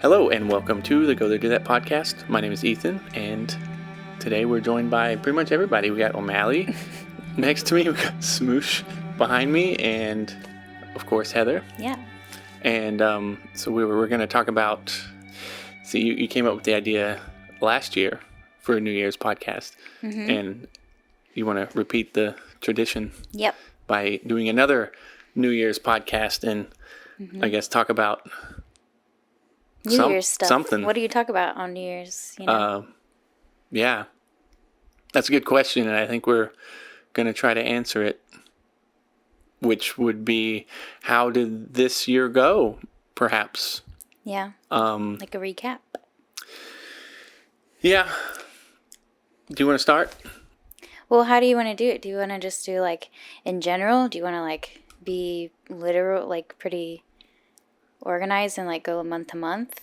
Hello and welcome to the Go There Do That podcast. My name is Ethan, and today we're joined by pretty much everybody. We got O'Malley next to me, we got Smoosh behind me, and of course Heather. Yeah. And so we're going to talk about. See, you came up with the idea last year for a New Year's podcast, and you want to repeat the tradition. Yep. By doing another New Year's podcast, and I guess talk about. New Year's stuff. Something. What do you talk about on New Year's? Yeah, that's a good question, and I think we're going to try to answer it, which would be, how did this year go, perhaps? Yeah, like a recap. Yeah. Do you want to start? Well, how do you want to do it? Do you want to just do, like, in general? Do you want to, like, be literal, like, pretty organized and, like, go month to month?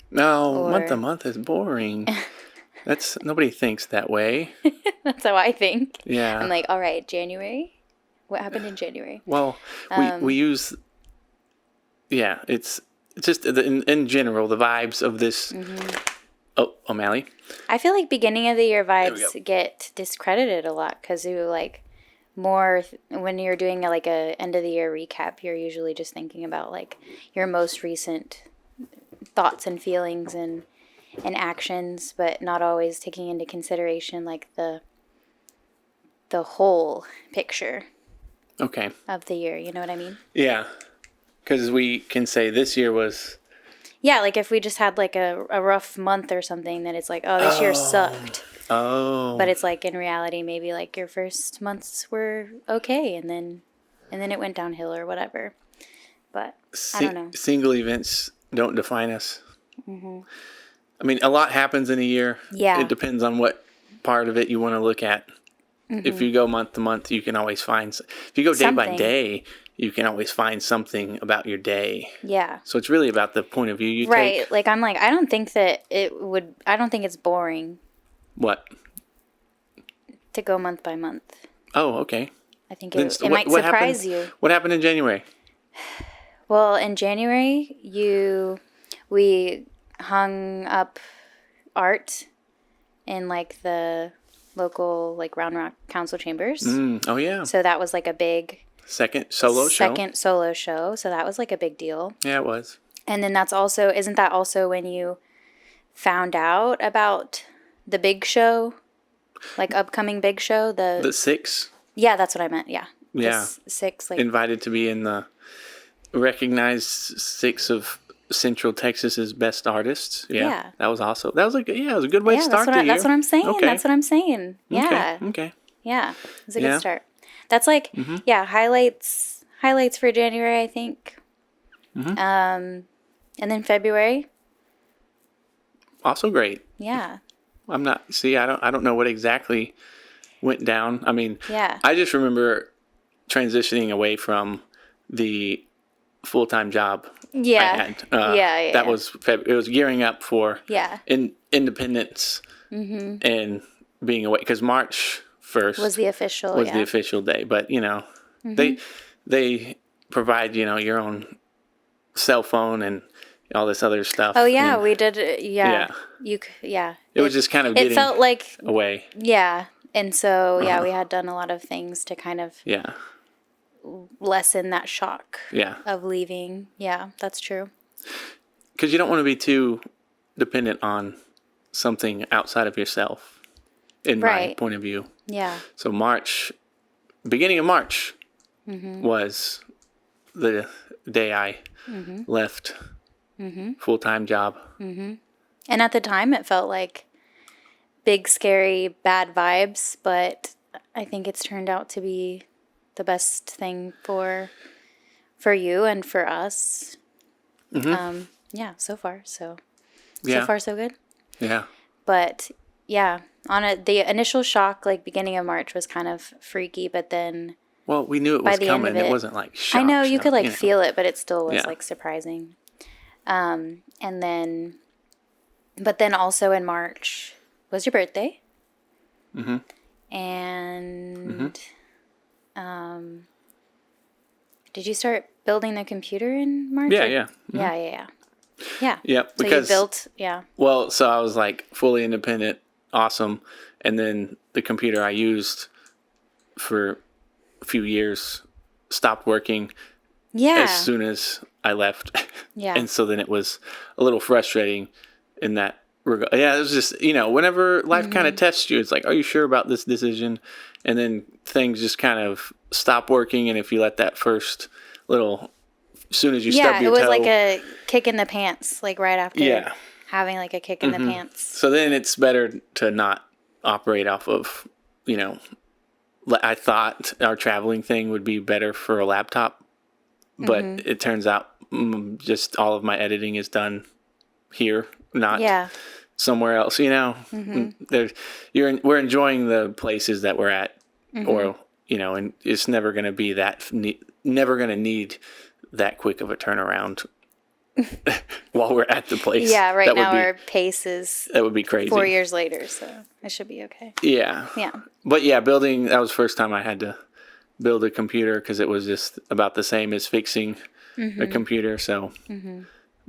No, month to month is boring. Nobody thinks that way. That's how I think. Yeah. I'm like, all right, January? What happened in January? Well, we use, it's just in general, the vibes of this. Oh, O'Malley. I feel like beginning of the year vibes get discredited a lot because you when you're doing like a end of the year recap, you're usually just thinking about like your most recent thoughts and feelings and actions, but not always taking into consideration like the whole picture. Okay. Of the year, you know what I mean? Yeah, because we can say this year was. Yeah, like if we just had like a rough month or something, then it's like, oh, this year sucked. Oh. But it's like in reality, maybe like your first months were okay, and then it went downhill or whatever. But I don't know. Single events don't define us. I mean, a lot happens in a year. Yeah. It depends on what part of it you want to look at. If you go month to month, you can always find. If you go day by day, you can always find something about your day. Yeah. So it's really about the point of view you take. Right. Like, I'm like, I don't think it's boring. What? To go month by month. Oh, okay. I think it might surprise you. What happened in January? Well, in January, we hung up art in like the local like Round Rock Council chambers. Oh yeah. So that was like a big second solo show. So that was like a big deal. Yeah, it was. And then isn't that also when you found out about the big show, like upcoming big show, the 6? Yeah, that's what I meant. Yeah. Yeah. 6 like invited to be in the recognized 6 of Central Texas's best artists. Yeah. That was also it was a good way to start the year. That's what I'm saying. Okay. That's what I'm saying. Yeah. Okay. Yeah. It was a good start. That's like highlights for January, I think. And then February. Also great. Yeah. I don't know what exactly went down. I mean, yeah. I just remember transitioning away from the full-time job I had. That was it was gearing up for independence and being away, because March 1st was the official day. But they provide your own cell phone and all this other stuff. Oh yeah, we did. Yeah. It was just kind of getting. It felt like away. Yeah, and so we had done a lot of things to kind of lessen that shock. Of leaving. Yeah, that's true. Because you don't want to be too dependent on something outside of yourself, in my point of view. Yeah. So beginning of March, was the day I left full-time job. And at the time, it felt like big, scary, bad vibes, but I think it's turned out to be the best thing for you and for us. So far. So far, so good. Yeah. But the initial shock, like beginning of March, was kind of freaky, but then. Well, we knew it was coming. It wasn't like shock. I know you could feel it, but it still was like surprising. And then, but then also in March was your birthday. And did you start building the computer in March? Yeah. Yeah. Yeah. Yep. So because, you built, yeah. Well, so I was like fully independent, awesome. And then the computer I used for a few years stopped working as soon as I left. Yeah. And so then it was a little frustrating in that regard. Yeah, it was just, whenever life kind of tests you, it's like, are you sure about this decision? And then things just kind of stop working. And if you let that first little, as soon as you stub your toe. Yeah, it was like a kick in the pants, like right after having like a kick in the pants. So then it's better to not operate off of, I thought our traveling thing would be better for a laptop, but it turns out just all of my editing is done here, not somewhere else. We're enjoying the places that we're at, or and it's never going to be never going to need that quick of a turnaround while we're at the place. Yeah, right now our pace is that would be crazy. 4 years later, so it should be okay. Yeah. But yeah, building, that was the first time I had to build a computer because it was just about the same as fixing a computer. So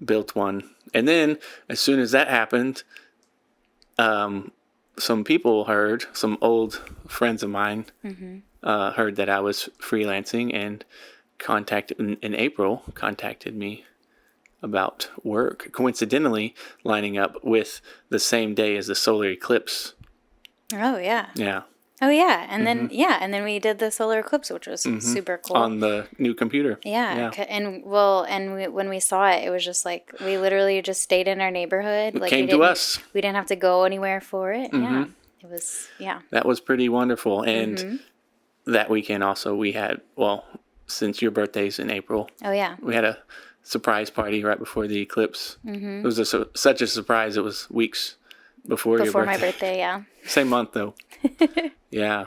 built one. And then as soon as that happened, some people heard, some old friends of mine heard that I was freelancing and in April contacted me about work, coincidentally lining up with the same day as the solar eclipse. Oh, yeah. Yeah. Oh, yeah. And then we did the solar eclipse, which was super cool. On the new computer. Yeah. When we saw it, it was just like, we literally just stayed in our neighborhood. It came to us. We didn't have to go anywhere for it. Yeah. It was, That was pretty wonderful. And that weekend also we had, since your birthday's in April. Oh, yeah. We had a surprise party right before the eclipse. It was such a surprise. It was weeks before your birthday. Before my birthday, yeah. Same month, though. Yeah.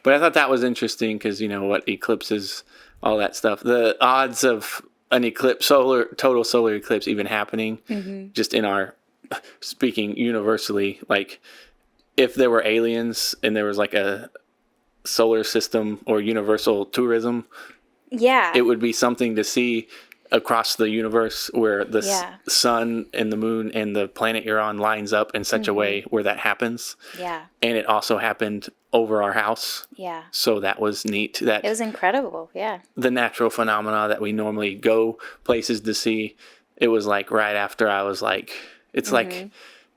But I thought that was interesting because, what eclipses, all that stuff. The odds of an eclipse, total solar eclipse even happening, just in our, speaking universally, like if there were aliens and there was like a solar system or universal tourism, it would be something to see across the universe where the sun and the moon and the planet you're on lines up in such a way where that happens. Yeah. And it also happened over our house. Yeah. So that was neat. It was incredible. Yeah. The natural phenomena that we normally go places to see, it was like right after I was like, it's like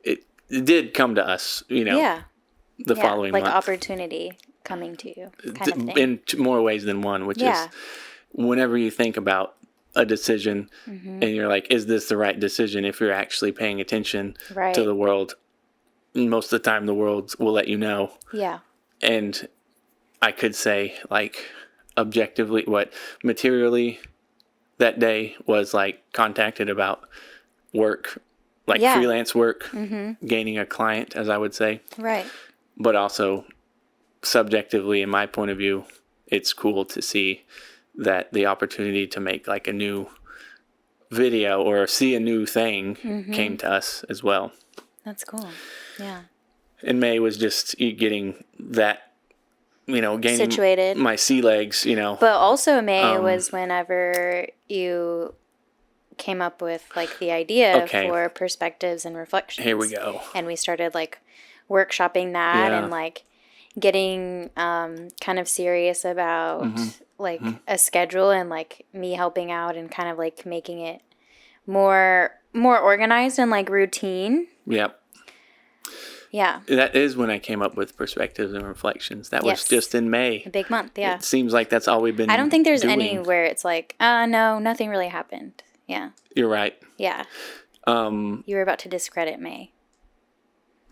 it did come to us, the following month. Like opportunity coming to you kind of thing. In more ways than one, which is whenever you think about a decision and you're like, is this the right decision? If you're actually paying attention to the world, most of the time the world will let you know. Yeah. And I could say like objectively materially that day was like contacted about work, like freelance work, gaining a client, as I would say. Right. But also subjectively, in my point of view, it's cool to see that the opportunity to make like a new video or see a new thing came to us as well. That's cool. Yeah. And May was just getting that, gaining situated, my sea legs, But also May was whenever you came up with like the idea for perspectives and reflections. Here we go. And we started like workshopping that and like getting kind of serious about like a schedule and like me helping out and kind of like making it more organized and like routine. Yep. Yeah. That is when I came up with perspectives and reflections. That was just in May. A big month, yeah. It seems like that's all we've been I don't think there's doing. any where it's like, no, nothing really happened. Yeah. You're right. Yeah. You were about to discredit May.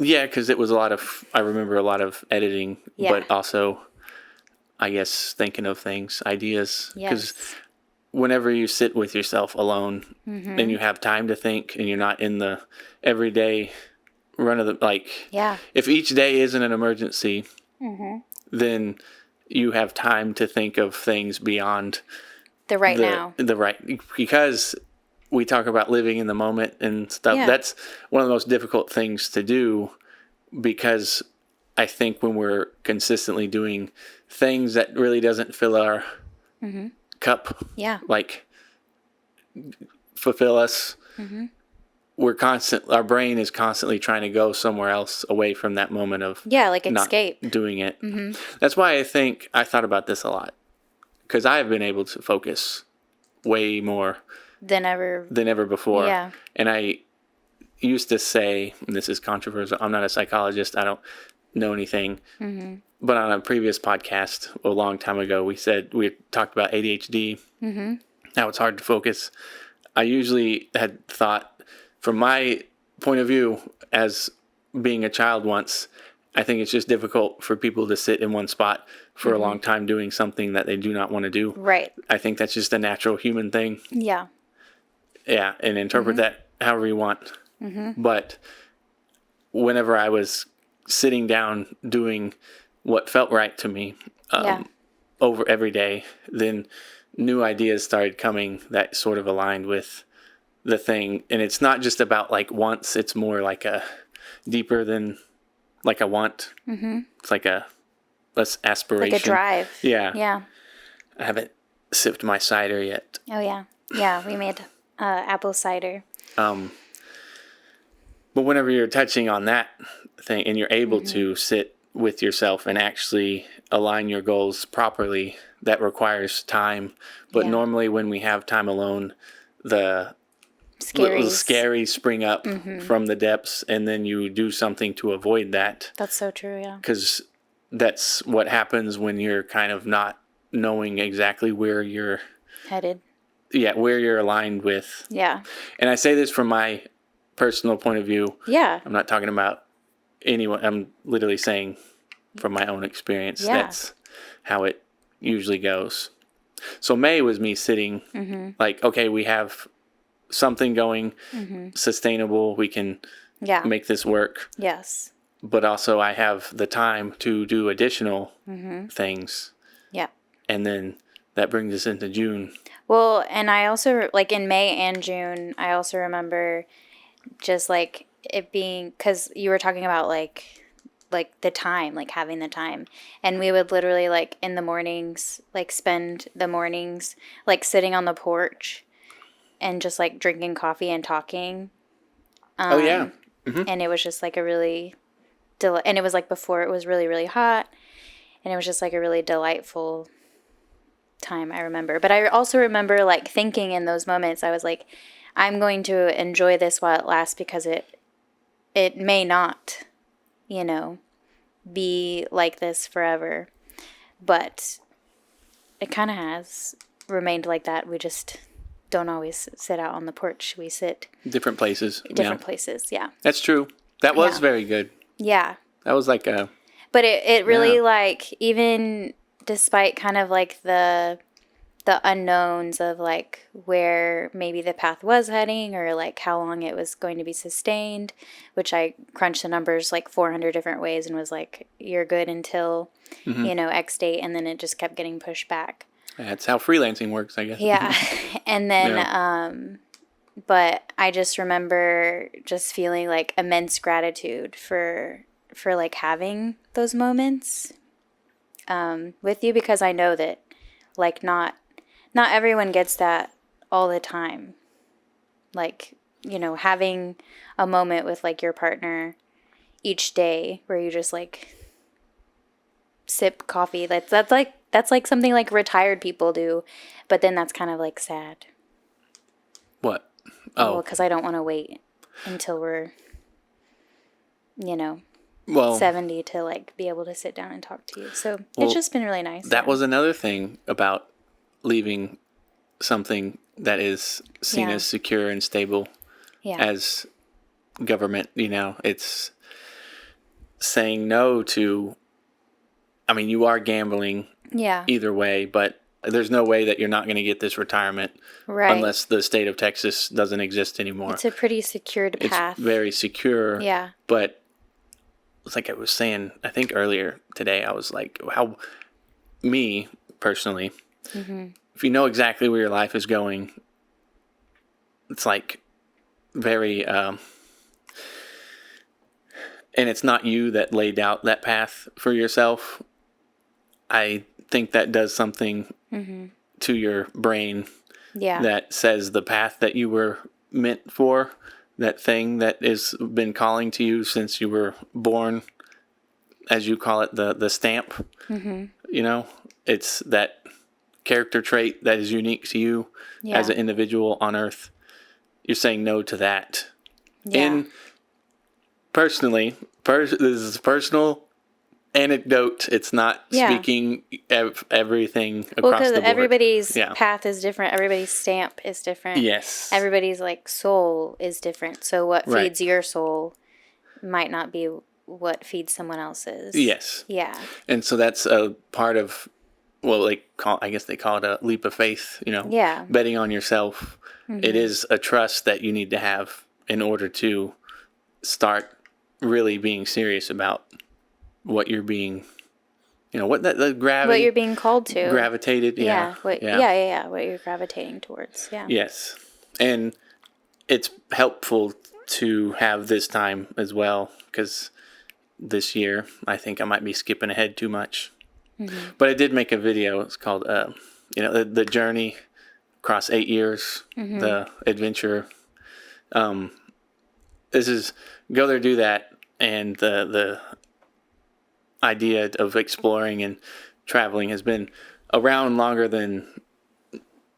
Yeah, because it was I remember a lot of editing, but also, I guess, thinking of things, ideas. Because whenever you sit with yourself alone and you have time to think and you're not in the everyday run of the, if each day isn't an emergency, then you have time to think of things beyond now. Because we talk about living in the moment and stuff. Yeah. That's one of the most difficult things to do because I think when we're consistently doing things that really doesn't fill our cup, like fulfill us, our brain is constantly trying to go somewhere else away from that moment of like escape doing it. That's why I thought about this a lot, because I have been able to focus way more than ever before. Yeah. And I used to say, and this is controversial, I'm not a psychologist, I don't know anything, but on a previous podcast a long time ago, we talked about ADHD, how it's hard to focus. I usually had thought, from my point of view, as being a child once, I think it's just difficult for people to sit in one spot for a long time doing something that they do not want to do. Right. I think that's just a natural human thing. Yeah. Yeah, and interpret that however you want. But whenever I was sitting down doing what felt right to me over every day, then new ideas started coming that sort of aligned with the thing. And it's not just about like wants, it's more like a deeper than like a want. It's like a less aspiration. Like a drive. Yeah. Yeah. I haven't sipped my cider yet. Oh yeah. Yeah, we made apple cider. But whenever you're touching on that thing and you're able to sit with yourself and actually align your goals properly, that requires time. But normally when we have time alone, the little scaries spring up from the depths, and then you do something to avoid that. That's so true, yeah. Because that's what happens when you're kind of not knowing exactly where you're headed. Yeah, where you're aligned with. Yeah. And I say this from my personal point of view. Yeah. I'm not talking about anyone. I'm literally saying from my own experience. Yeah. That's how it usually goes. So May was me sitting like, okay, we have something going, sustainable. We can make this work. Yes. But also I have the time to do additional things. Yeah. And then that brings us into June. Well, and I also, like in May and June, I also remember just like it being, because you were talking about like the time, like having the time. And we would literally like in the mornings, like spend the mornings like sitting on the porch and just like drinking coffee and talking. Oh, yeah. And it was just like a really, and it was like before it was really, really hot. And it was just like a really delightful time, I remember. But I also remember like thinking in those moments, I was like, I'm going to enjoy this while it lasts, because it may not, you know, be like this forever. But it kind of has remained like that. We just don't always sit out on the porch. We sit different places. Different places, yeah. That's true. That was very good. Yeah. That was like a... But it really like, even despite kind of like the unknowns of like where maybe the path was heading, or like how long it was going to be sustained, which I crunched the numbers like 400 different ways and was like, you're good until, you know, X date. And then it just kept getting pushed back. That's how freelancing works, I guess. Yeah. And then, but I just remember just feeling like immense gratitude for like having those moments with you, because I know that like not everyone gets that all the time. Like, you know, having a moment with like your partner each day where you just like sip coffee. That's like something like retired people do, but then that's kind of like sad. What? Oh, well, because I don't want to wait until we're, you know, 70 to like be able to sit down and talk to you. So it's just been really nice. That was another thing about leaving something that is seen as secure and stable as government. You know, it's saying no to, I mean, you are gambling either way, but there's no way that you're not going to get this retirement unless the state of Texas doesn't exist anymore. It's a pretty secured path. It's very secure. Yeah. But it's like I was saying, I think earlier today, I was like, how, me personally, if you know exactly where your life is going, it's like very, and it's not you that laid out that path for yourself. I think that does something to your brain that says the path that you were meant for, that thing that has been calling to you since you were born, as you call it, the stamp. You know, it's that character trait that is unique to you as an individual on Earth. You're saying no to that. And personally, this is personal anecdote. It's not speaking everything across the board. Because everybody's path is different. Everybody's stamp is different. Yes. Everybody's like soul is different. So what feeds your soul might not be what feeds someone else's. Yes. Yeah. And so that's a part of, well, I guess they call it a leap of faith, you know. Yeah. Betting on yourself. It is a trust that you need to have in order to start really being serious about what you're being, you know, what the gravity. What you're being called to. Gravitated, What you're gravitating towards, Yes. And it's helpful to have this time as well, because this year I think I might be skipping ahead too much. But I did make a video. It's called, you know, the journey across 8 years, the adventure. This is go there, do that, and the idea of exploring and traveling has been around longer than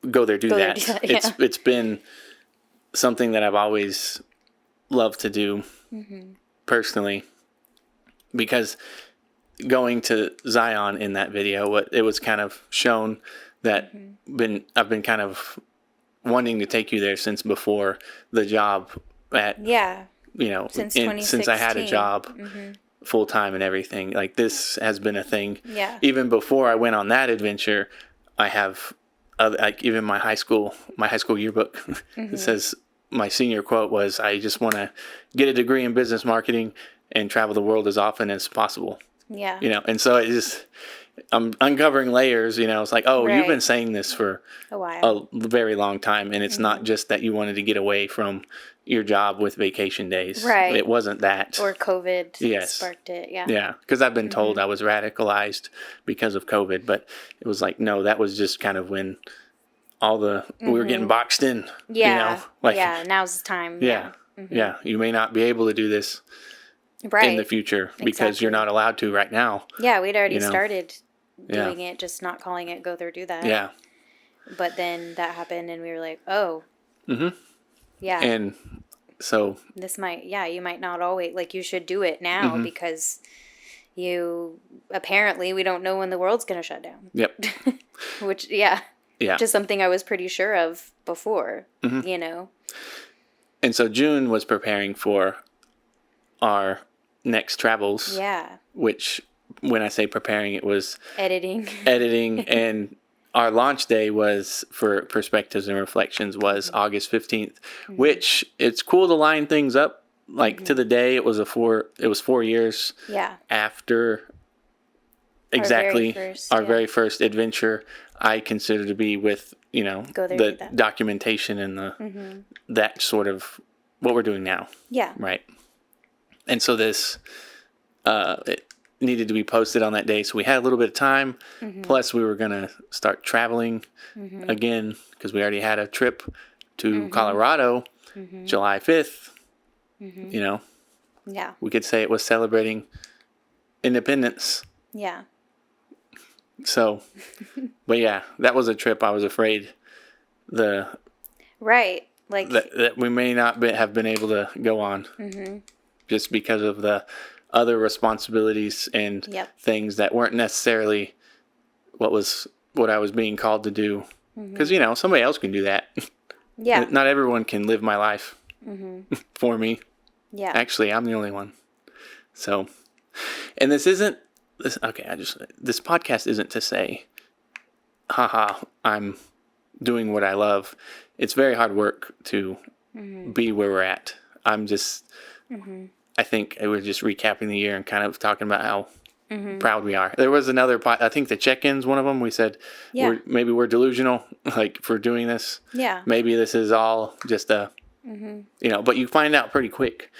go there, do that. It's been something that I've always loved to do personally, because going to Zion in that video, it was kind of shown that I've been kind of wanting to take you there since before the job at you know, since I had a job full time and everything. Like, this has been a thing. Even before I went on that adventure, I have like even my high school yearbook. It says, my senior quote was, "I just want to get a degree in business marketing and travel the world as often as possible." Yeah. You know, and so it just, I'm uncovering layers, you know. It's like, oh, you've been saying this for a while, a very long time. And it's not just that you wanted to get away from your job with vacation days. Right. It wasn't that. Or COVID sparked it. Yeah. Yeah. Because I've been told I was radicalized because of COVID. But it was like, no, that was just kind of when all we were getting boxed in. Yeah. You know? Like, now's the time. Yeah. Yeah. You may not be able to do this. In the future, because you're not allowed to right now. Yeah, we'd already started doing it, just not calling it go there, do that. Yeah. But then that happened, and we were like, oh. Yeah. And so. This you might not always, like, you should do it now because apparently we don't know when the world's going to shut down. Yep. Which, just something I was pretty sure of before, you know. And so June was preparing for our next travels, which, when I say preparing, it was editing and our launch day was, for Perspectives and Reflections, was August 15th, which it's cool to line things up like to the day. It was 4 years after exactly our very first adventure. I consider to be with, you know, the documentation and the that sort of what we're doing now. Yeah. Right. And so this, it needed to be posted on that day. So we had a little bit of time. Plus, we were going to start traveling again, because we already had a trip to Colorado, July 5th. You know? Yeah. We could say it was celebrating independence. Yeah. So, but yeah, that was a trip I was afraid Right. Like that we may not have been able to go on. Just because of the other responsibilities and things that weren't necessarily what I was being called to do. Because, you know, somebody else can do that. Yeah. Not everyone can live my life for me. Yeah. Actually, I'm the only one. So, and this podcast isn't to say, haha, I'm doing what I love. It's very hard work to be where we're at. I'm just... I think we're just recapping the year and kind of talking about how proud we are. There was another I think the check-ins, one of them, we said maybe we're delusional, like, for doing this. Yeah. Maybe this is all just a, you know, but you find out pretty quick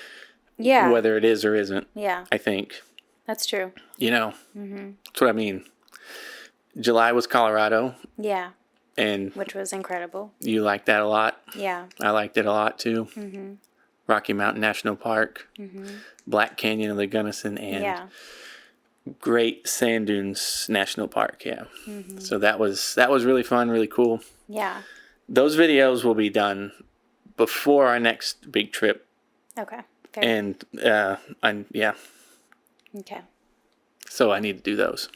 whether it is or isn't. Yeah. I think. That's true. You know, that's what I mean. July was Colorado. Yeah. And which was incredible. You liked that a lot. Yeah. I liked it a lot too. Rocky Mountain National Park, Black Canyon of the Gunnison, and Great Sand Dunes National Park. Yeah. So that was really fun, really cool. Yeah. Those videos will be done before our next big trip. Okay. Fair. And Okay. So I need to do those.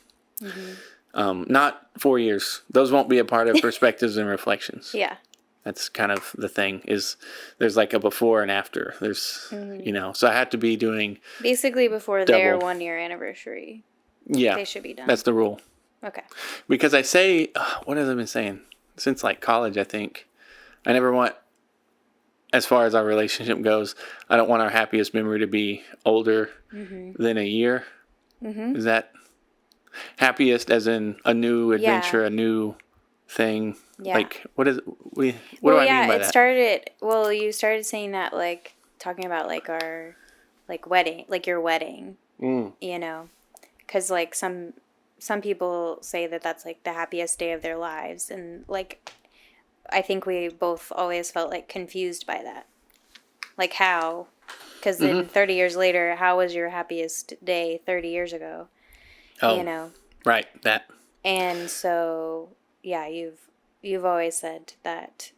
Not 4 years. Those won't be a part of Perspectives and Reflections. Yeah. That's kind of the thing, is there's like a before and after. There's, so I have to be doing... Basically before their 1 year anniversary. Yeah. They should be done. That's the rule. Okay. Because I say, what have I been saying? Since like college, I think. I never want, as far as our relationship goes, I don't want our happiest memory to be older than a year. Is that happiest as in a new adventure, a new thing? Yeah. Like, what is what do I mean by that? You started saying that, like, talking about, like, our, like, wedding, like your wedding, you know, because, like, some people say that that's, like, the happiest day of their lives, and, like, I think we both always felt, like, confused by that. Like, how? Because then 30 years later, how was your happiest day 30 years ago? Oh, you know? Right, that. And so, yeah, you've always said that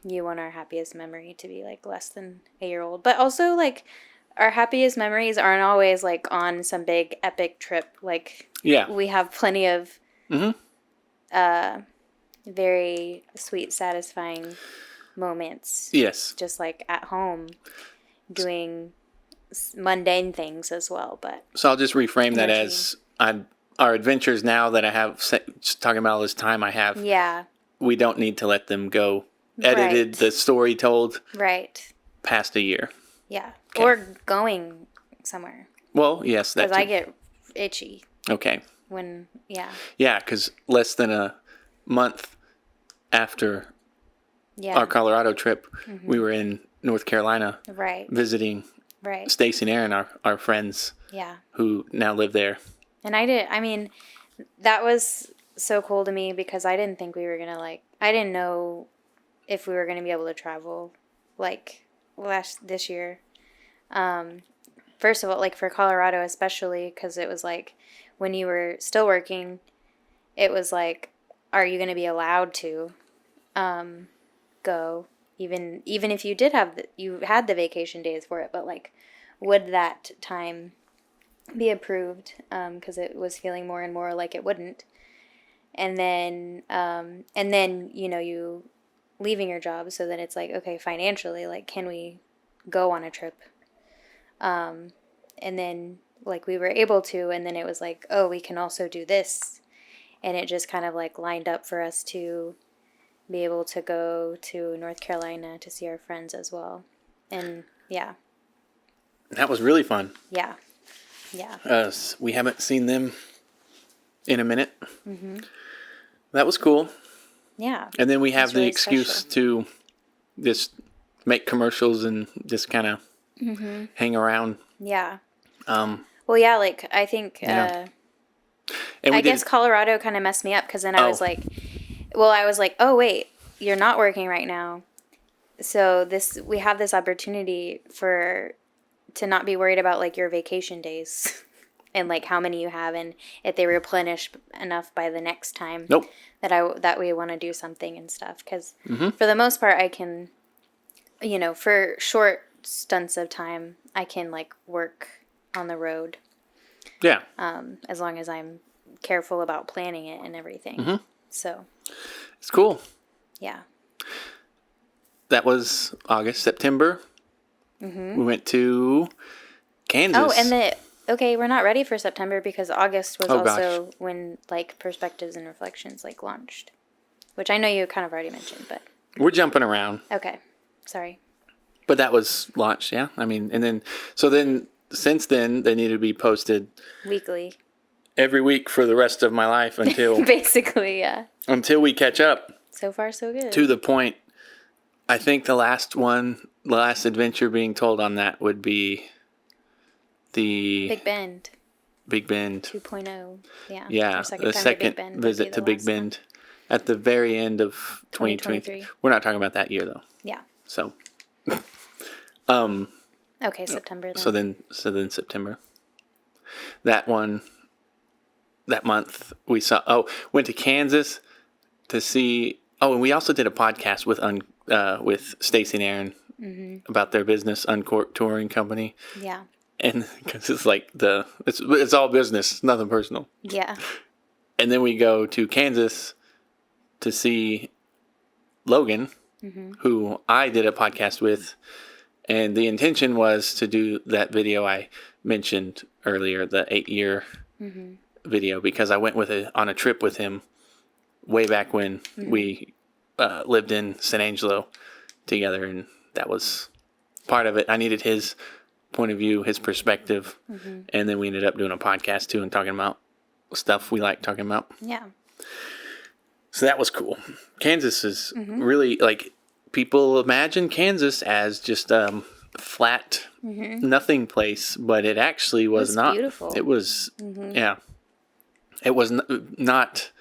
you want our happiest memory to be, like, less than a year old. But also, like, our happiest memories aren't always, like, on some big epic trip. Like, we have plenty of very sweet, satisfying moments. Yes. Just, like, at home doing mundane things as well. But so I'll just reframe that as our adventures now that I have, just talking about all this time I have. Yeah. We don't need to let them go edited, the story told. Right. Past a year. Yeah. Okay. Or going somewhere. Well, yes. Because I get itchy. Okay. Yeah, because less than a month after our Colorado trip, we were in North Carolina. Right. Visiting Stacy and Aaron, our friends. Yeah. Who now live there. And that was so cool to me because I didn't think we were going to, I didn't know if we were going to be able to travel, this year. First of all, for Colorado especially, because it was, when you were still working, it was, are you going to be allowed to go, even if you you had the vacation days for it, but, would that time be approved, because it was feeling more and more like it wouldn't. And then, you leaving your job, so then it's okay, financially, can we go on a trip? And then, we were able to, and then it was oh, we can also do this. And it just kind of, lined up for us to be able to go to North Carolina to see our friends as well. And, yeah. That was really fun. Yeah. Yeah. We haven't seen them in a minute. That was cool. Yeah. And then we have the excuse to just make commercials and just kind of hang around. Yeah. Well, yeah, I think, I guess Colorado kind of messed me up because then I was oh, wait, you're not working right now. So we have this opportunity to not be worried about your vacation days and how many you have and if they replenish enough by the next time that we want to do something and stuff. Because for the most part, I can, for short stunts of time, I can work on the road. Yeah. As long as I'm careful about planning it and everything. So. It's cool. Yeah. That was August, September. We went to Kansas. Oh, and we're not ready for September because August was when Perspectives and Reflections launched, which I know you kind of already mentioned, but we're jumping around. Okay, sorry. But that was launched, yeah. And then since then they need to be posted weekly, every week for the rest of my life until basically, yeah. Until we catch up. So far, so good. To the point, I think the last adventure being told on that would be the Big Bend. Big Bend 2.0. Yeah. Yeah. The second visit to Big Bend at the very end of 2023. We're not talking about that year though. Yeah. So Okay, September then. So then September. That month we went to Kansas to see. Oh, and we also did a podcast with Stacy and Aaron about their business, Uncorked Touring Company. Yeah. And because it's like it's all business, nothing personal. Yeah. And then we go to Kansas to see Logan, who I did a podcast with. And the intention was to do that video I mentioned earlier, the 8-year video, because I went on a trip with him way back when we lived in San Angelo together. And that was part of it. I needed his point of view, his perspective. And then we ended up doing a podcast too and talking about stuff we like talking about. Yeah. So that was cool. Kansas is really, like, people imagine Kansas as just flat, nothing place, but it actually was not. Beautiful. It was, yeah. It was not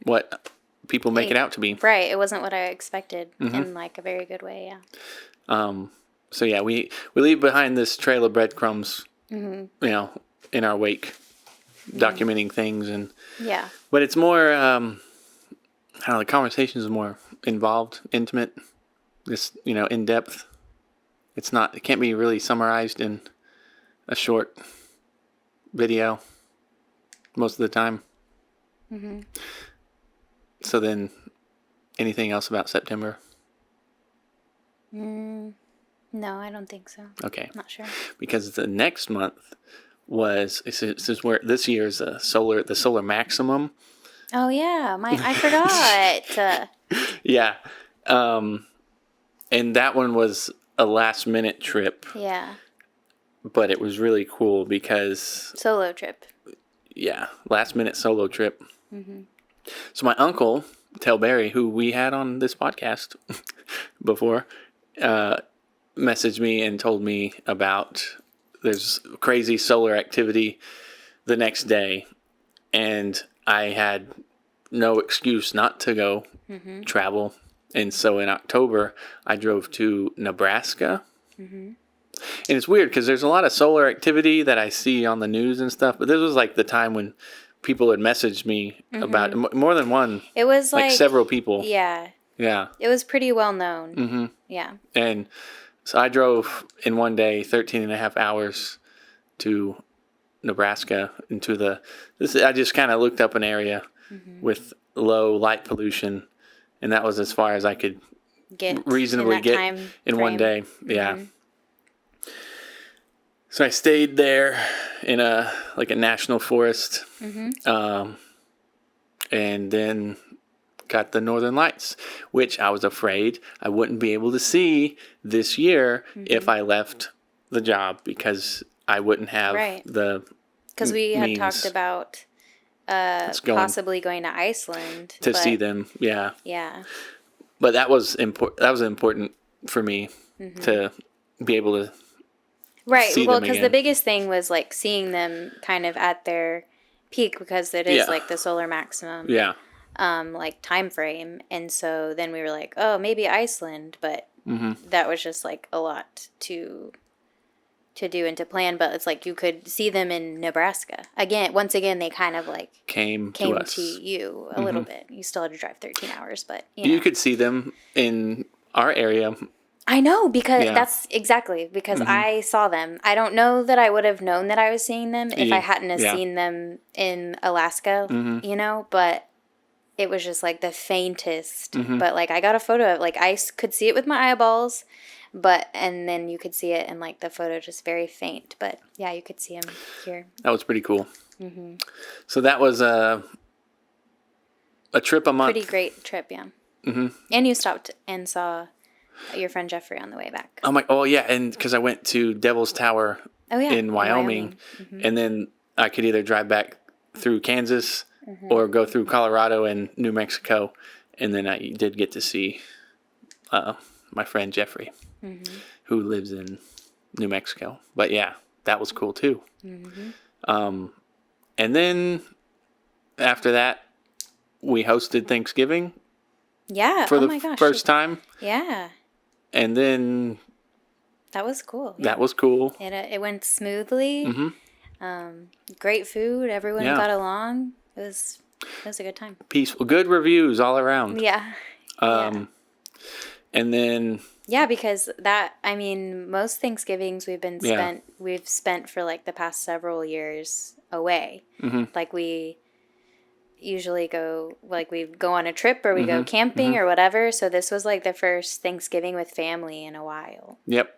what people make it out to be. Right. It wasn't what I expected in, like, a very good way, yeah. So, yeah, we leave behind this trail of breadcrumbs, you know, in our wake, documenting things. And yeah. But it's more, I don't know, the conversations are more involved, intimate, just, you know, in depth. It can't be really summarized in a short video most of the time. So then, anything else about September? No, I don't think so. Okay. Not sure. Because the next month this is where this year's the solar maximum. Oh yeah, I forgot. Yeah. And that one was a last minute trip. Yeah. But it was really cool because solo trip. Yeah, last minute solo trip. So my uncle, Tel Berry, who we had on this podcast before, messaged me and told me about there's crazy solar activity the next day, and I had no excuse not to go travel. And so in October, I drove to Nebraska. And it's weird because there's a lot of solar activity that I see on the news and stuff, but this was like the time when people had messaged me about more than one. It was like several people. Yeah. Yeah. It was pretty well known. Yeah. And so I drove in one day 13 and a half hours to Nebraska I just kind of looked up an area with low light pollution, and that was as far as I could reasonably get in one day. Yeah. So I stayed there in a national forest, and then got the Northern Lights, which I was afraid I wouldn't be able to see this year if I left the job, because I wouldn't have the because we had talked about possibly going to Iceland to see them. Yeah. Yeah. But that was important. That was important for me to be able to. Right. Well, because the biggest thing was like seeing them kind of at their peak, because it is like the solar maximum. Yeah. Like time frame, and so then we were like, oh, maybe Iceland, but that was just like a lot to do and to plan. But it's like you could see them in Nebraska once again they kind of like came to you a little bit. You still had to drive 13 hours, but you could see them in our area. I know, because that's exactly because I saw them. I don't know that I would have known that I was seeing them if I hadn't have seen them in Alaska, you know, but it was just like the faintest, but like I got a photo of, like I could see it with my eyeballs, and then you could see it in like the photo just very faint, but yeah, you could see him here. That was pretty cool. So that was a trip a month. Pretty great trip, yeah. And you stopped and saw your friend Jeffrey on the way back. Oh yeah, and because I went to Devil's Tower in Wyoming. And then I could either drive back through Kansas or go through Colorado and New Mexico, and then I did get to see my friend Jeffrey, who lives in New Mexico. But yeah, that was cool too. And then after that, we hosted Thanksgiving. Yeah. For the first time. Yeah. And then... That was cool. Yeah. That was cool. It went smoothly. Mm-hmm. Great food. Everyone got along. It was a good time. Peaceful. Good reviews all around. Yeah. And then... Yeah, because most Thanksgivings we've spent for like the past several years away. Mm-hmm. Like we usually go on a trip or we go camping or whatever. So this was like the first Thanksgiving with family in a while. Yep.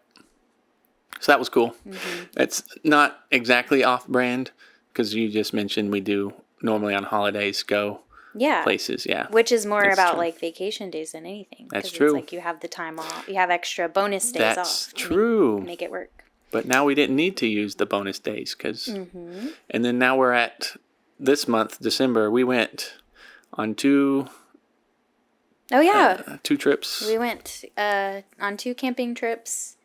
So that was cool. Mm-hmm. It's not exactly off-brand because you just mentioned we do normally on holidays go places. Yeah. Which is more about like vacation days than anything. That's true. It's like you have the time off. You have extra bonus days off. That's true. Make it work. But now we didn't need to use the bonus days because... Mm-hmm. And then now we're at this month, December, we went on 2... Oh, yeah. 2 trips. We went on 2 camping trips.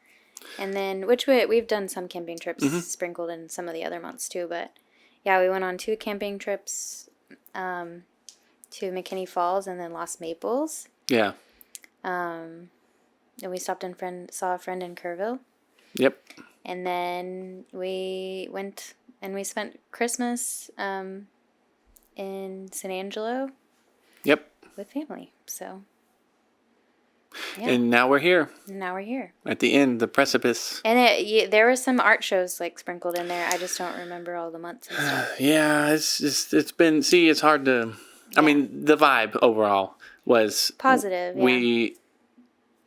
And then, we've done some camping trips sprinkled in some of the other months too. But yeah, we went on 2 camping trips to McKinney Falls and then Lost Maples. Yeah. And we stopped saw a friend in Kerrville. Yep. And then we went and we spent Christmas in San Angelo. Yep. With family. So... Yeah. And now we're here. At the end, the precipice. And there were some art shows like sprinkled in there. I just don't remember all the months and stuff. Yeah, it's been... See, it's hard to... Yeah. I mean, the vibe overall was... Positive, We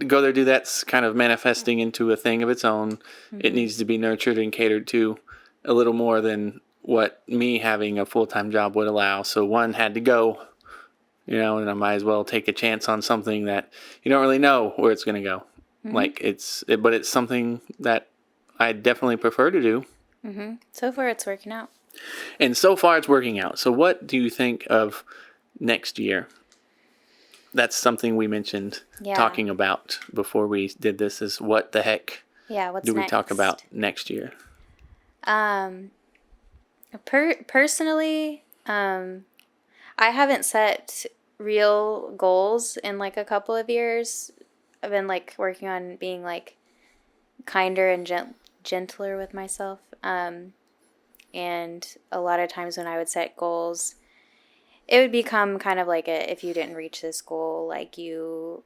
go there, do that's kind of manifesting into a thing of its own. Mm-hmm. It needs to be nurtured and catered to a little more than what me having a full-time job would allow. So one had to go... and I might as well take a chance on something that you don't really know where it's going to go. Mm-hmm. But it's something that I definitely prefer to do. Mm-hmm. So far, it's working out. And so far, it's working out. So what do you think of next year? That's something we mentioned talking about before we did this is what the heck what's we talk about next year? Personally, I haven't set real goals in like a couple of years. I've been like working on being like kinder and gentler with myself. And a lot of times when I would set goals, it would become kind of like if you didn't reach this goal, like you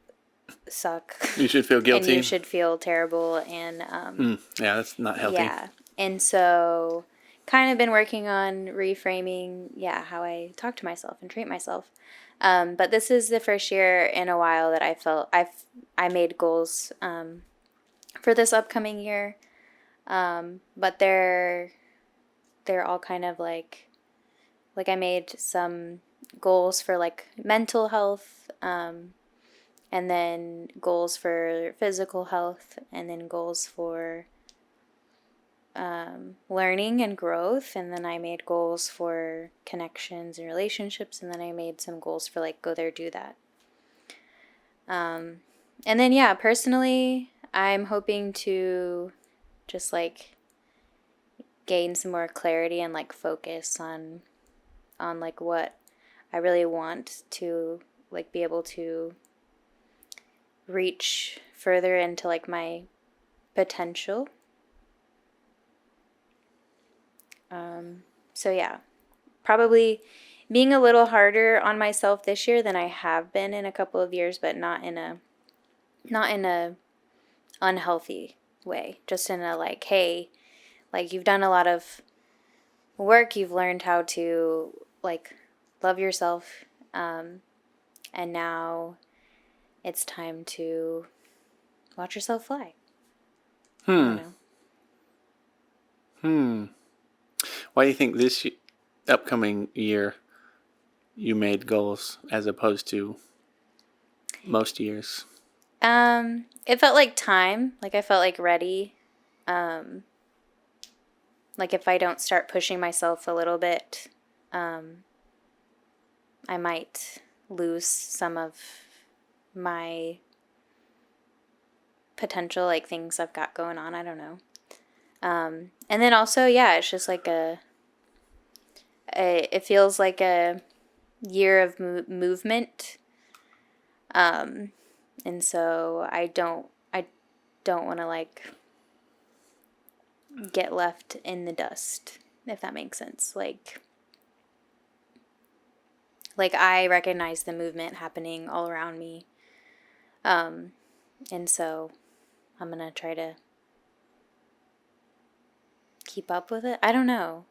suck. You should feel guilty. And you should feel terrible. And yeah, that's not healthy. Yeah. And so kind of been working on reframing, how I talk to myself and treat myself. But this is the first year in a while that I felt I made goals for this upcoming year. But they're all kind of like I made some goals for like mental health, and then goals for physical health, and then goals for learning and growth, and then I made goals for connections and relationships, and then I made some goals for like go there, do that. And then personally, I'm hoping to just like gain some more clarity and like focus on like what I really want to like be able to reach further into like my potential. So probably being a little harder on myself this year than I have been in a couple of years, but not in a unhealthy way. Just in a like, hey, like you've done a lot of work, you've learned how to like love yourself, and now it's time to watch yourself fly. I don't know. Why do you think this upcoming year you made goals as opposed to most years? It felt like time. Like I felt like ready. Like if I don't start pushing myself a little bit, I might lose some of my potential, like things I've got going on. I don't know. And then also, it's just like it feels like a year of movement. And so I don't want to like get left in the dust, if that makes sense. Like I recognize the movement happening all around me. And so I'm going to try to keep up with it. I don't know.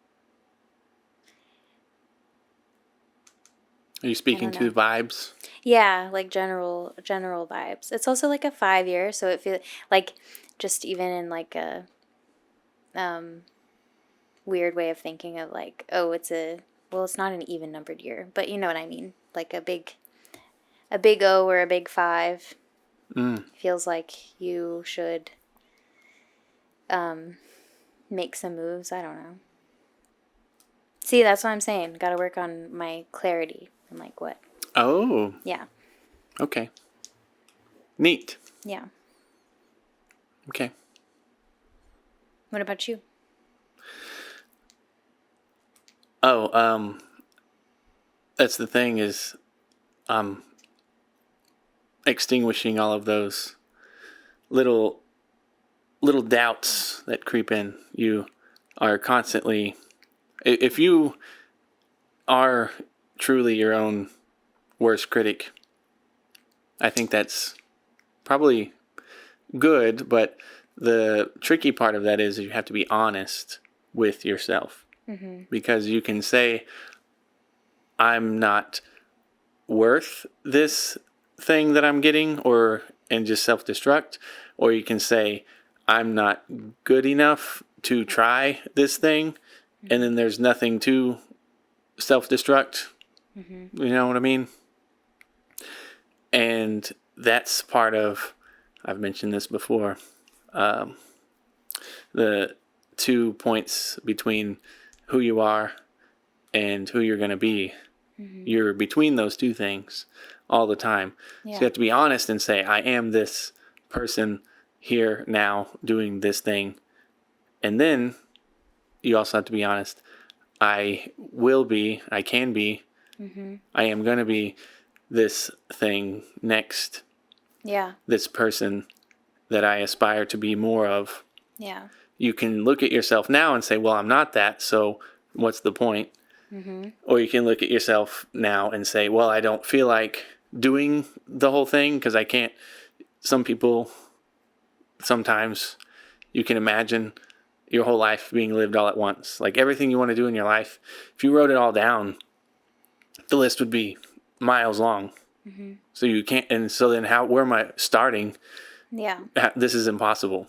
Are you speaking to vibes? Yeah, like general vibes. It's also like a 5 year, so it feels like just even in like a weird way of thinking of like, oh, it's not an even numbered year, but you know what I mean? Like a big O or a big 5. Feels like you should make some moves. I don't know. See, that's what I'm saying. Got to work on my clarity and like what. Oh. Yeah. Okay. Neat. Yeah. Okay. What about you? Oh, that's the thing is, extinguishing all of those little doubts that creep in. You are constantly, if you are truly your own worst critic, I think that's probably good, but the tricky part of that is you have to be honest with yourself. Mm-hmm. Because you can say, I'm not worth this thing that I'm getting, and just self-destruct, or you can say, I'm not good enough to try this thing, mm-hmm. and then there's nothing to self-destruct. Mm-hmm. You know what I mean? And that's part of, I've mentioned this before, the 2 points between who you are and who you're going to be. Mm-hmm. You're between those two things all the time. Yeah. So you have to be honest and say, I am this person here now doing this thing. And then you also have to be honest. I can be, mm-hmm. I am going to be this thing next. Yeah. This person that I aspire to be more of. Yeah. You can look at yourself now and say, well, I'm not that, so what's the point? Mm-hmm. Or you can look at yourself now and say, well, I don't feel like doing the whole thing because I can't. Some people, sometimes you can imagine your whole life being lived all at once. Like everything you want to do in your life, if you wrote it all down, the list would be miles long. Mm-hmm. So you can't, and so then where am I starting? Yeah. This is impossible.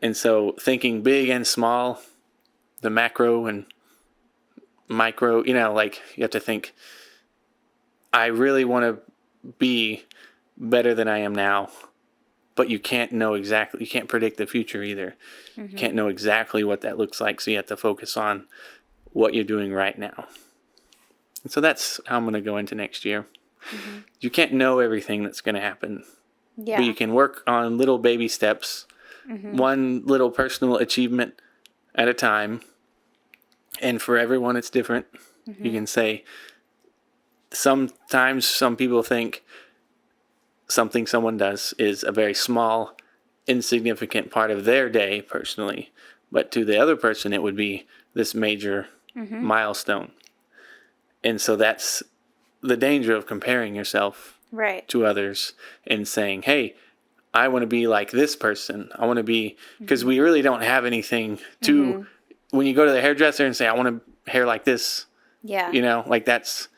And so thinking big and small, the macro and micro, like you have to think, I really want to be better than I am now, but you can't predict the future either. Mm-hmm. You can't know exactly what that looks like. So you have to focus on what you're doing right now. And so that's how I'm going to go into next year. Mm-hmm. You can't know everything that's going to happen. Yeah. But you can work on little baby steps, mm-hmm. one little personal achievement at a time. And for everyone, it's different. Mm-hmm. You can say, sometimes some people think something someone does is a very small, insignificant part of their day personally. But to the other person, it would be this major mm-hmm. milestone. And so that's the danger of comparing yourself to others and saying, hey, I want to be like this person. I want to be, because mm-hmm. we really don't have anything to, mm-hmm. when you go to the hairdresser and say, I want to hair like this. Yeah. Like that's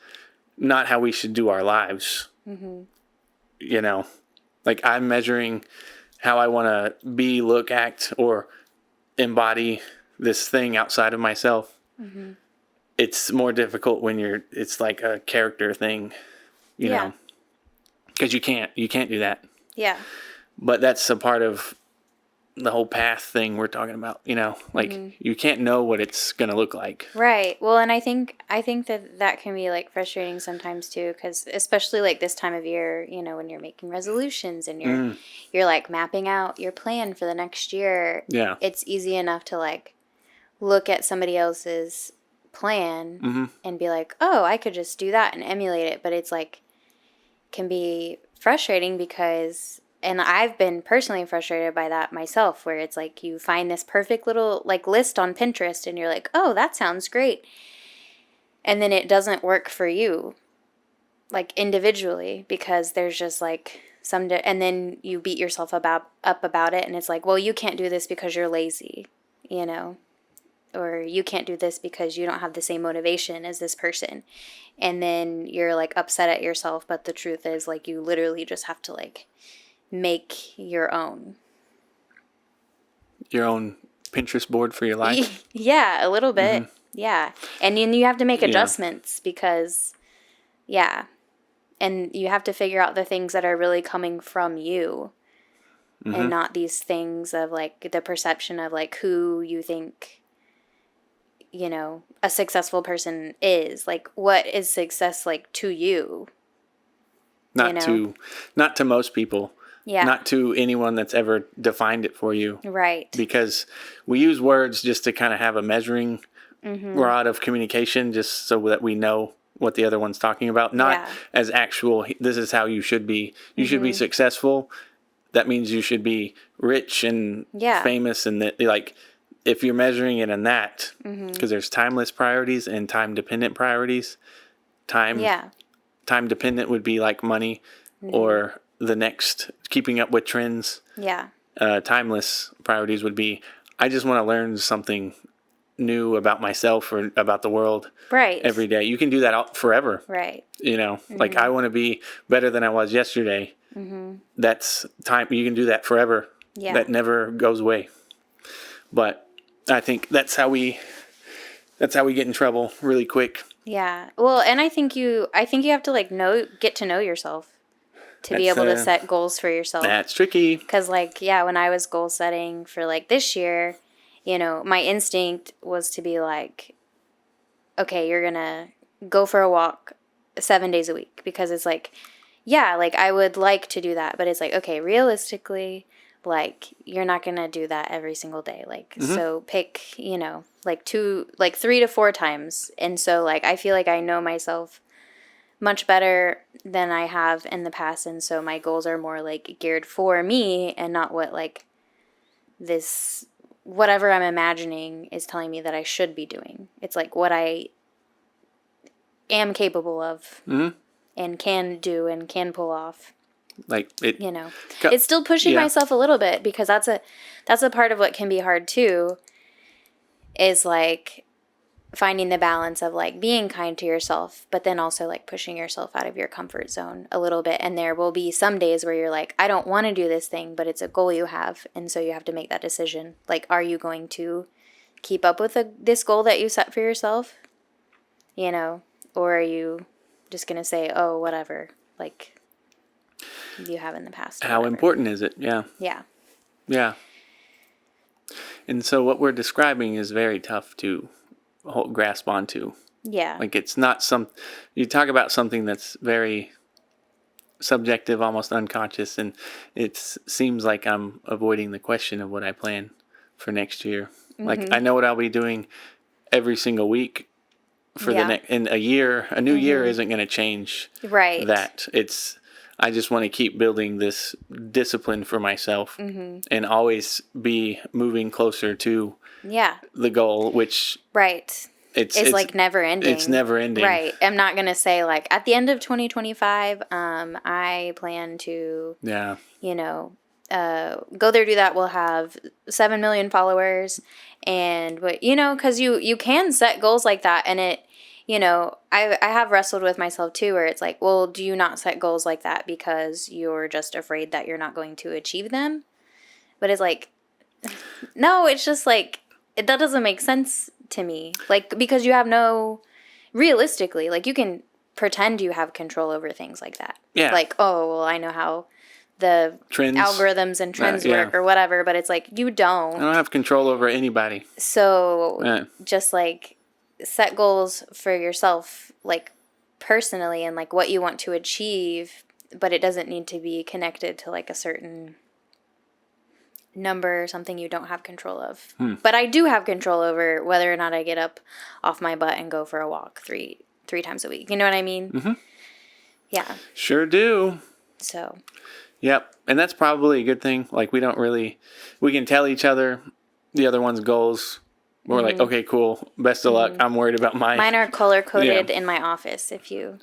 not how we should do our lives. Mm-hmm. Like I'm measuring how I want to be, look, act, or embody this thing outside of myself. Mm-hmm. It's more difficult when it's like a character thing, you know, because you can't do that. Yeah. But that's a part of the whole path thing we're talking about, like mm-hmm. you can't know what it's going to look like. Right. Well, and I think that can be like frustrating sometimes too, because especially like this time of year, when you're making resolutions and you're like mapping out your plan for the next year. Yeah. It's easy enough to like look at somebody else's plan mm-hmm. and be like, oh, I could just do that and emulate it. But it's like, can be frustrating because and I've been personally frustrated by that myself, where it's like you find this perfect little like list on Pinterest and you're like, oh, that sounds great. And then it doesn't work for you, like individually, because there's just like and then you beat yourself up about it. And it's like, well, you can't do this because you're lazy, you know, or you can't do this because you don't have the same motivation as this person. And then you're like upset at yourself. But the truth is, like, you literally just have to like make your own Pinterest board for your life. Yeah, a little bit. Mm-hmm. Yeah. And then you have to make adjustments because, and you have to figure out the things that are really coming from you, mm-hmm. and not these things of like the perception of like who you think, you know, a successful person is. Like, what is success like to you? Not to most people. Yeah. Not to anyone that's ever defined it for you. Right. Because we use words just to kind of have a measuring mm-hmm. rod of communication, just so that we know what the other one's talking about. Not as actual, this is how you should be. You mm-hmm. should be successful. That means you should be rich and famous. And that, like, if you're measuring it in that, because mm-hmm. there's timeless priorities and time-dependent priorities. Time-dependent would be like money mm-hmm. or the next, keeping up with trends. Yeah. Timeless priorities would be, I just want to learn something new about myself or about the world. Right. Every day. You can do that forever. Right. You know, mm-hmm. like I want to be better than I was yesterday. Mm-hmm. That's time. You can do that forever. Yeah. That never goes away. But I think that's how we get in trouble really quick. Yeah. Well, and I think you have to like get to know yourself. To be able to set goals for yourself. That's tricky. Because, like, when I was goal setting for, like, this year, you know, my instinct was to be like, okay, you're going to go for a walk 7 days a week. Because it's like, like, I would like to do that. But it's like, okay, realistically, like, you're not going to do that every single day. Like, mm-hmm. so pick, you know, like 3 to 4 times. And so, like, I feel like I know myself much better than I have in the past, and so my goals are more like geared for me and not what like this whatever I'm imagining is telling me that I should be doing. It's like what I am capable of mm-hmm. and can do and can pull off. Like it, you know, it's still pushing myself a little bit, because that's a part of what can be hard too, is like finding the balance of like being kind to yourself, but then also like pushing yourself out of your comfort zone a little bit. And there will be some days where you're like, I don't want to do this thing, but it's a goal you have. And so you have to make that decision. Like, are you going to keep up with this goal that you set for yourself? You know, or are you just going to say, oh, whatever, like you have in the past? How important is it? Yeah. Yeah. Yeah. And so what we're describing is very tough to grasp onto. Yeah. Like, it's not you talk about something that's very subjective, almost unconscious, and it seems like I'm avoiding the question of what I plan for next year. Mm-hmm. Like, I know what I'll be doing every single week for the next, in a year. A new mm-hmm. year isn't going to change that. I just want to keep building this discipline for myself mm-hmm. and always be moving closer to the goal, which it's like never ending. It's never ending. Right. I'm not going to say like at the end of 2025, I plan to, you know, go there, do that. We'll have 7 million followers. And, but, you know, because you can set goals like that. And it, you know, I have wrestled with myself too, where it's like, well, do you not set goals like that because you're just afraid that you're not going to achieve them? But it's like, no, it's just like, that doesn't make sense to me. Like, because you have realistically, like, you can pretend you have control over things like that. Yeah. Like, oh, well, I know how the algorithms and trends work or whatever, but it's like, you don't. I don't have control over anybody. So just like set goals for yourself, like personally, and like what you want to achieve, but it doesn't need to be connected to like a certain number or something you don't have control of. But I do have control over whether or not I get up off my butt and go for a walk three times a week. You know what I mean? Mm-hmm. Yeah. Sure do. So. Yep. And that's probably a good thing. Like, we can tell each other the other one's goals. We're like, okay, cool. Best of luck. I'm worried about mine. Mine are color coded in my office if you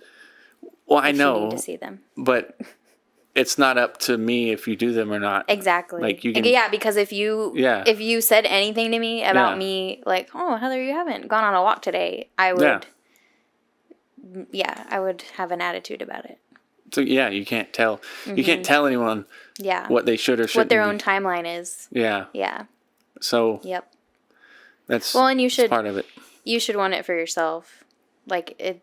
I know, you need to see them. But it's not up to me if you do them or not. Exactly. Like, you can, because if you said anything to me about me, like, oh, Heather, you haven't gone on a walk today, I would I would have an attitude about it. So you can't tell. You can't tell anyone what they should or shouldn't. What their own timeline is. Yeah. Yeah. So Yep. That's and you should part of it. You should want it for yourself. Like it.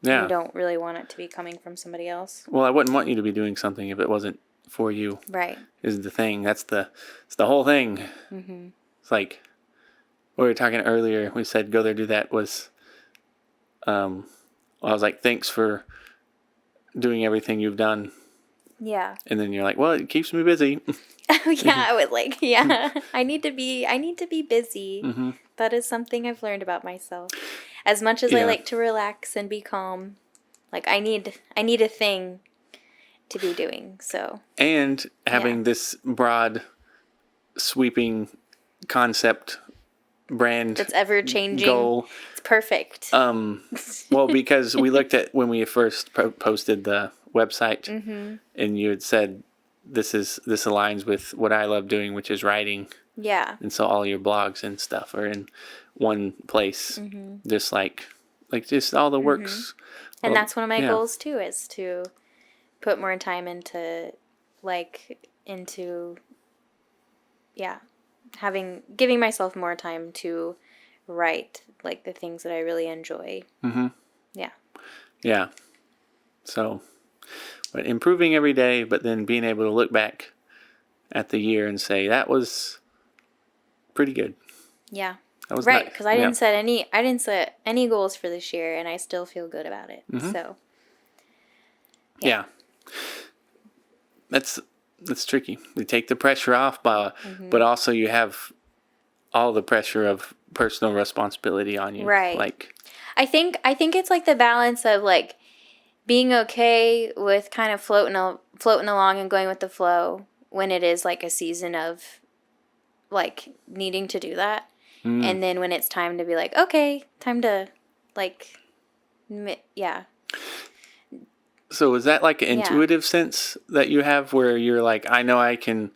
Yeah. You don't really want it to be coming from somebody else. Well, I wouldn't want you to be doing something if it wasn't for you. Right. Is the thing. It's the whole thing. Mm-hmm. It's like we were talking earlier. We said go there, do that. Was I was like, thanks for doing everything you've done. Yeah. And then you're like, well, it keeps me busy. I would like, I need to be busy. Mm-hmm. That is something I've learned about myself. As much as I like to relax and be calm, like I need a thing to be doing. So. And having this broad, sweeping concept brand that's ever changing goal. It's perfect. Well, because we looked at when we first posted the website, and you had said this aligns with what I love doing, which is writing. Yeah. And so all your blogs and stuff are in one place, just like just all the works. And that's one of my goals too, is to put more time into giving myself more time to write like the things that I really enjoy. Mm-hmm. Yeah. Yeah. So, but improving every day, but then being able to look back at the year and say that was pretty good. Yeah. That was right, because I didn't set any goals for this year, and I still feel good about it. Mm-hmm. So. Yeah. That's tricky. You take the pressure off, but also you have all the pressure of personal responsibility on you. Right. Like, I think it's like the balance of like being okay with kind of floating along and going with the flow when it is like a season of like needing to do that, and then when it's time to be like, okay, time to like, yeah. So is that like an intuitive sense that you have where you're like, I know I can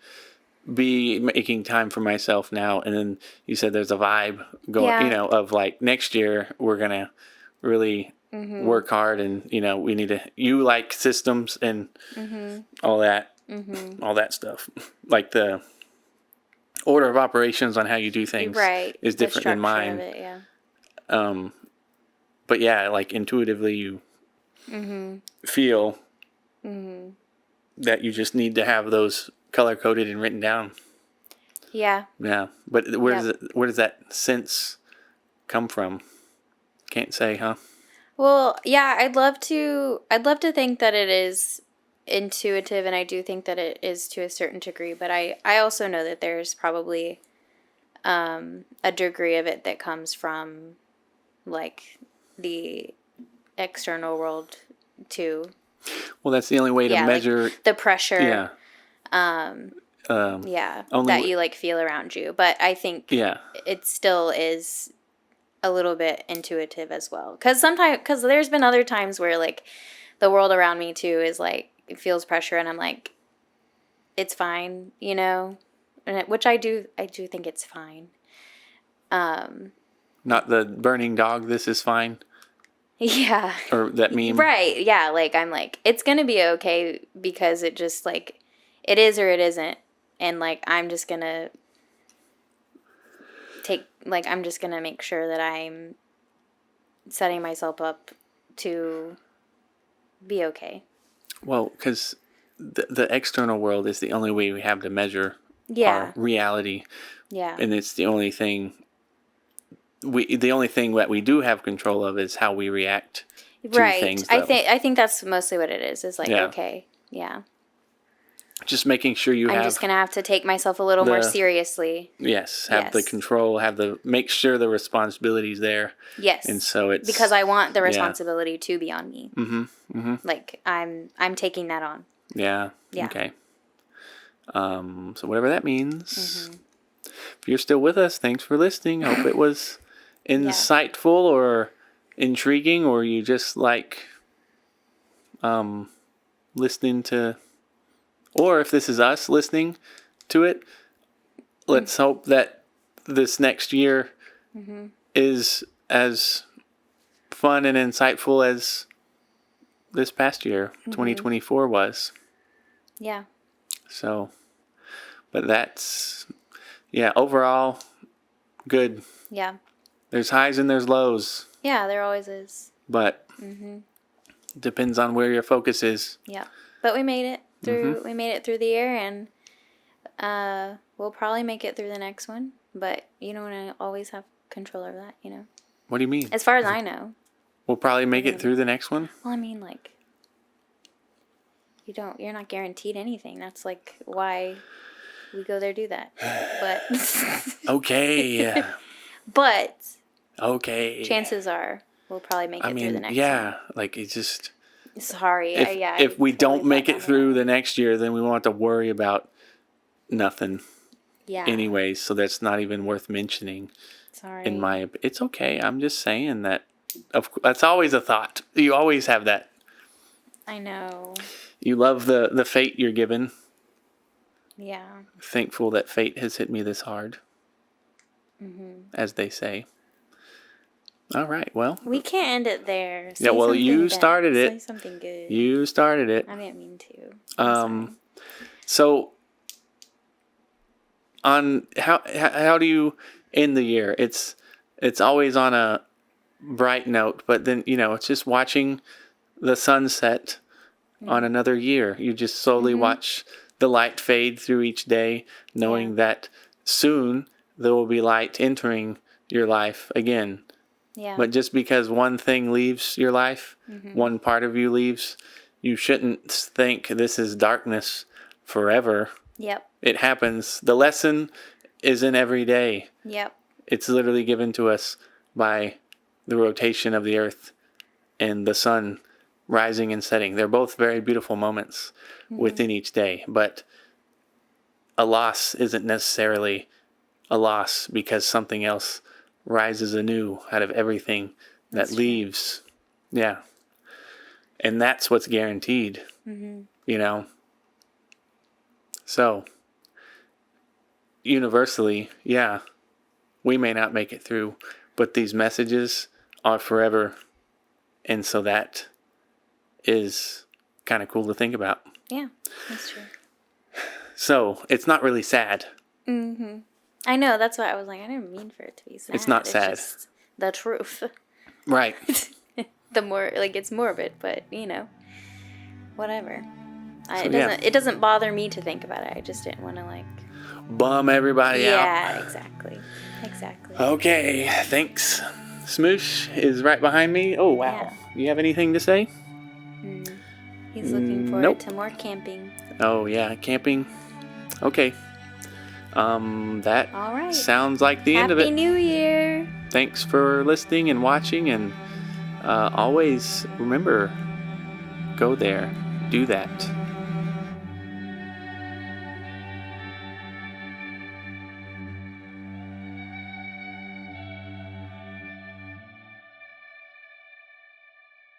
be making time for myself now, and then you said there's a vibe going, of like next year we're gonna really work hard, and we need to. You like systems and all that, all that stuff, like the order of operations on how you do things, is different than mine. Of it, but like intuitively you. Feel that you just need to have those color coded and written down. Yeah. Yeah, but where does that sense come from? Can't say, huh? Well, yeah, I'd love to think that it is intuitive, and I do think that it is to a certain degree. But I also know that there's probably a degree of it that comes from like the external world too. Well, that's the only way to measure like the pressure. Yeah. That you like feel around you, but I think it still is a little bit intuitive as well. Because there's been other times where like the world around me too is like it feels pressure, and I'm like, it's fine, which I do think it's fine. Not the burning dog. This is fine. Yeah. Or that meme. Right. Yeah. Like, I'm like, it's going to be okay because it just, like, it is or it isn't. And, like, I'm just going to make sure that I'm setting myself up to be okay. Well, because the external world is the only way we have to measure our reality. Yeah. And it's the only thing... the only thing that we do have control of is how we react to things. I think that's mostly what it is. Is like okay, just making sure I'm just gonna have to take myself a little more seriously. Yes, have the control, make sure the responsibility's there. Yes, and so it's because I want the responsibility to be on me. Mm-hmm. Mm-hmm. Like I'm taking that on. Yeah. Yeah. Okay. So whatever that means. If you're still with us, thanks for listening. Hope it was insightful or intriguing, or you just like listening to, or if this is us listening to it, let's hope that this next year is as fun and insightful as this past year, 2024 was. Yeah. So, but that's, overall good. Yeah. There's highs and there's lows. Yeah, there always is. But depends on where your focus is. Yeah. But we made it through. We made it through the year, and we'll probably make it through the next one. But you don't want to always have control over that, you know. What do you mean? As far as I know. We'll probably make it through the next one? Well, I mean, like, you're not guaranteed anything. That's, like, why we go there do that. But. Okay. But. Okay. Chances are we'll probably make it through the next one. Yeah, like, it's just. Sorry. If we don't make it through the next year, then we won't have to worry about nothing. Yeah. Anyways, so that's not even worth mentioning. Sorry. It's okay. I'm just saying that. That's always a thought. You always have that. I know. You love the fate you're given. Yeah. Thankful that fate has hit me this hard. As they say. All right, well. We can't end it there. You started it. Say something good. You started it. I didn't mean to. So, on how do you end the year? It's always on a bright note, but then, it's just watching the sunset on another year. You just slowly watch the light fade through each day, knowing that soon there will be light entering your life again. Yeah. But just because one thing leaves your life, one part of you leaves, you shouldn't think this is darkness forever. Yep. It happens. The lesson is in every day. Yep. It's literally given to us by the rotation of the earth and the sun rising and setting. They're both very beautiful moments within each day, but a loss isn't necessarily a loss because something else rises anew out of everything that leaves. Yeah. And that's what's guaranteed, So, universally, we may not make it through, but these messages are forever. And so that is kind of cool to think about. Yeah, that's true. So, it's not really sad. I know, that's why I was like, I didn't mean for it to be sad. It's not sad. Just the truth. Right. The more, it's morbid, but, whatever. It doesn't bother me to think about it. I just didn't want to, bum everybody out. Yeah, exactly. Okay, thanks. Smoosh is right behind me. Oh, wow. Yeah. You have anything to say? He's looking forward to more camping. Oh, yeah, camping. Okay. That all right. Sounds like the end of it. Happy New Year. Thanks for listening and watching, and always remember, go there, do that.